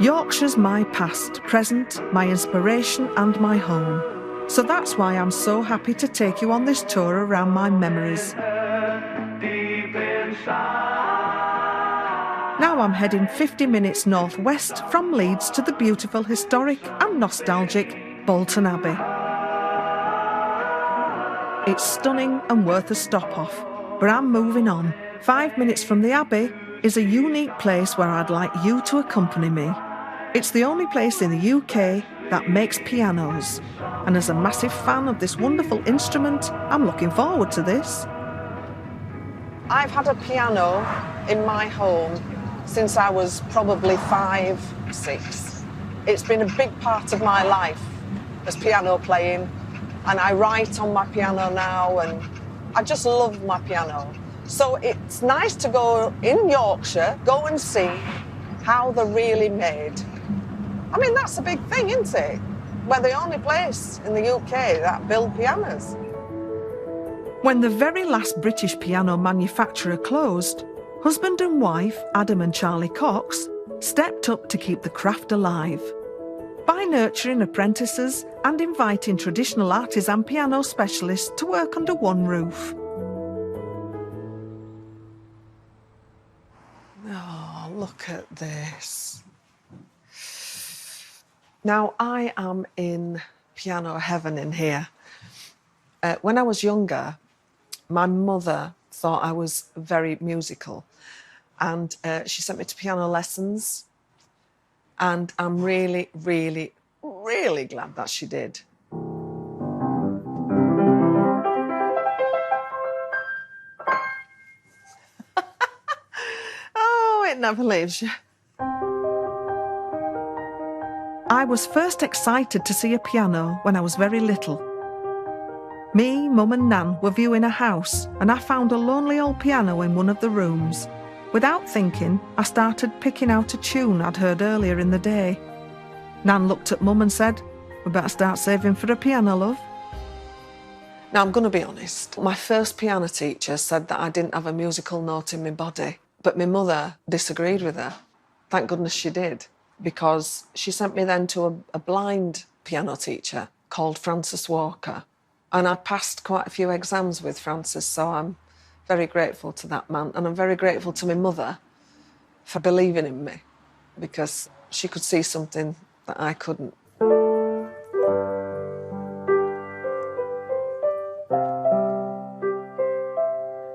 Yorkshire's my past, present, my inspiration and my home. So that's why I'm so happy to take you on this tour around my memories. Now I'm heading 50 minutes northwest from Leeds to the beautiful, historic and nostalgic Bolton Abbey. It's stunning and worth a stop off, but I'm moving on. 5 minutes from the Abbey is a unique place where I'd like you to accompany me. It's the only place in the UK that makes pianos, and as a massive fan of this wonderful instrument, I'm looking forward to this. I've had a piano in my home since I was probably 5, 6. It's been a big part of my life as piano playing, and I write on my piano now, and I just love my piano. So it's nice to go in Yorkshire, go and see how they're really made. I mean, that's a big thing, isn't it? We're the only place in the UK that build pianos. When the very last British piano manufacturer closed, husband and wife, Adam and Charlie Cox, stepped up to keep the craft alive by nurturing apprentices and inviting traditional artisan piano specialists to work under one roof. Oh, look at this. Now, I am in piano heaven in here. When I was younger, my mother thought I was very musical, and she sent me to piano lessons, and I'm really, really, really glad that she did. Oh, it never leaves you. I was first excited to see a piano when I was very little. Me, Mum and Nan were viewing a house, and I found a lonely old piano in one of the rooms. Without thinking, I started picking out a tune I'd heard earlier in the day. Nan looked at Mum and said, "We better start saving for a piano, love." Now, I'm going to be honest. My first piano teacher said that I didn't have a musical note in my body, but my mother disagreed with her. Thank goodness she did, because she sent me then to a blind piano teacher called Francis Walker. And I passed quite a few exams with Francis, so I'm very grateful to that man. And I'm very grateful to my mother for believing in me, because she could see something that I couldn't.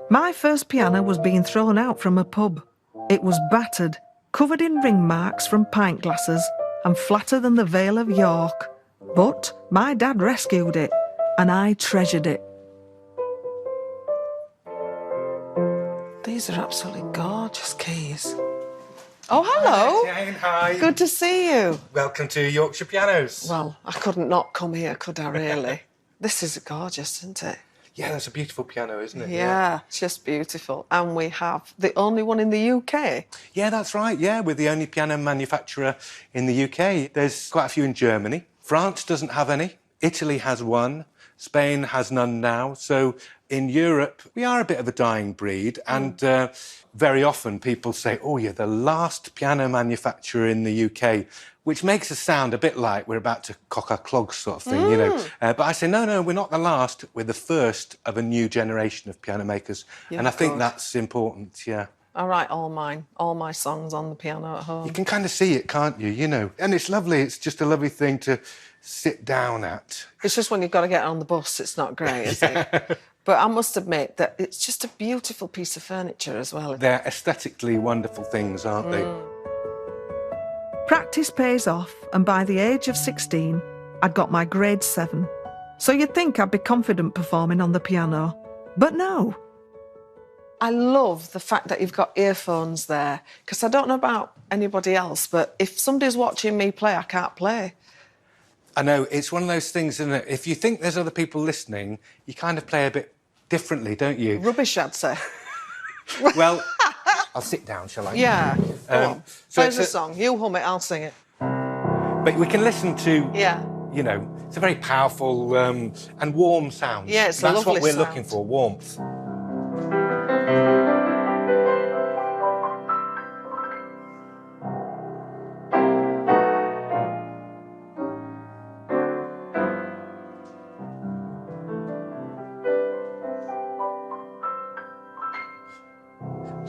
My first piano was being thrown out from a pub. It was battered, covered in ring marks from pint glasses, and flatter than the Vale of York. But my dad rescued it, and I treasured it. These are absolutely gorgeous keys. Oh, hello. Hi, Jane, hi. Good to see you. Welcome to Yorkshire Pianos. Well, I couldn't not come here, could I, really? This is gorgeous, isn't it? Yeah, that's a beautiful piano, isn't it? Yeah, just beautiful. And we have the only one in the UK. Yeah, that's right. Yeah, we're the only piano manufacturer in the UK. There's quite a few in Germany. France doesn't have any. Italy has one. Spain has none now. So in Europe, we are a bit of a dying breed. And very often people say, "Oh, you're the last piano manufacturer in the UK," which makes us sound a bit like we're about to cock our clogs sort of thing, you know. But I say, no, we're not the last. We're the first of a new generation of piano makers. And I think that's important, yeah. I write all my songs on the piano at home. You can kind of see it, can't you? You know, and it's lovely. It's just a lovely thing to sit down at. It's just when you've got to get on the bus, it's not great, is it? But I must admit that it's just a beautiful piece of furniture as well. They're aesthetically wonderful things, aren't they? Practice pays off, and by the age of 16, I'd got my grade 7. So you'd think I'd be confident performing on the piano. But no. I love the fact that you've got earphones there, because I don't know about anybody else, but if somebody's watching me play, I can't play. I know, it's one of those things, isn't it? If you think there's other people listening, you kind of play a bit differently, don't you? Rubbish, I'd say. Well, I'll sit down, shall I? Yeah. So There's a song. You hum it, I'll sing it. But we can listen to, you know, it's a very powerful and warm sound. Yeah, it's a That's lovely what we're sound. looking for, warmth.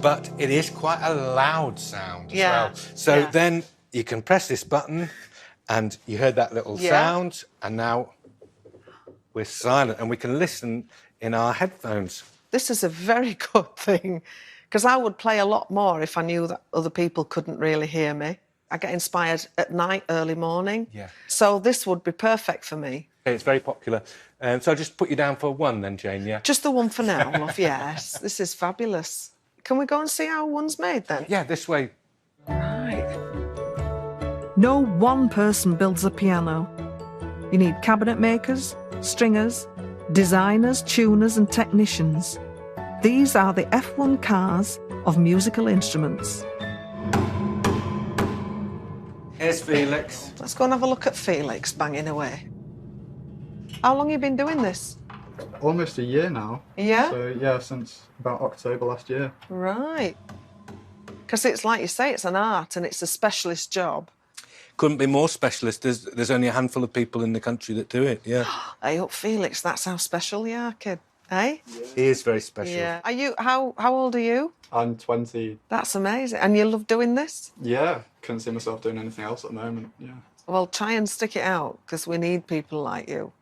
but it is quite a loud sound as Yeah, well. So yeah. then you can press this button and you heard that little sound, and now we're silent and we can listen in our headphones. This is a very good thing, because I would play a lot more if I knew that other people couldn't really hear me. I get inspired at night, early morning. Yeah. So this would be perfect for me. Okay, it's very popular. So I'll just put you down for one then, Jane, yeah? Just the one for now, love, yes. This is fabulous. Can we go and see how one's made then? Yeah, this way. Right. No one person builds a piano. You need cabinet makers, stringers, designers, tuners and technicians. These are the F1 cars of musical instruments. Here's Felix. Let's go and have a look at Felix banging away. How long have you been doing this? Almost a year now. Yeah? So, yeah, since about October last year. Right. Because it's like you say, it's an art and it's a specialist job. Couldn't be more specialist. There's only a handful of people in the country that do it, yeah. Hey up, Felix, that's how special you are, kid. Eh? He is very special. Yeah. Are you, how old are you? I'm 20. That's amazing. And you love doing this? Yeah, couldn't see myself doing anything else at the moment, yeah. Well, try and stick it out, because we need people like you.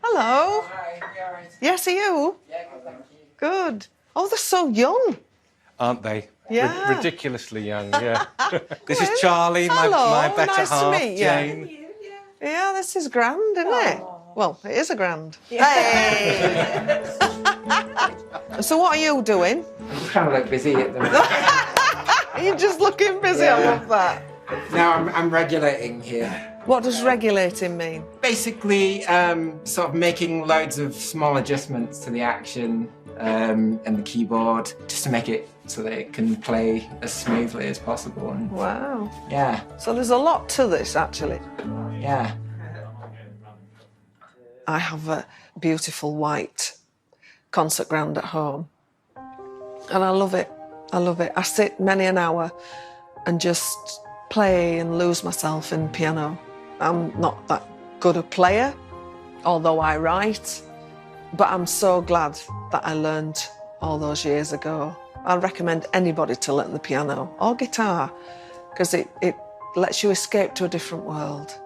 Hello. Hi, you all right? Yes, are you? Yeah, good, thank you. Good. Oh, they're so young. Aren't they? Yeah. Ridiculously young, yeah. This is Charlie, Hello, my better nice to half, meet you. Jane. Yeah, this is grand, isn't it? Well, it is a grand. Hey! So what are you doing? I'm just trying to look busy at the moment. Are you just looking busy? I Yeah. love that. No, I'm regulating here. What does regulating mean? Basically, sort of making loads of small adjustments to the action and the keyboard just to make it so that it can play as smoothly as possible. And Wow. yeah, So there's a lot to this, actually. yeah. I have a beautiful white concert ground at home. And I love it. I love it. I sit many an hour and just play and lose myself in piano. I'm not that good a player, although I write, but I'm so glad that I learned all those years ago. I'd recommend anybody to learn the piano or guitar, because it lets you escape to a different world.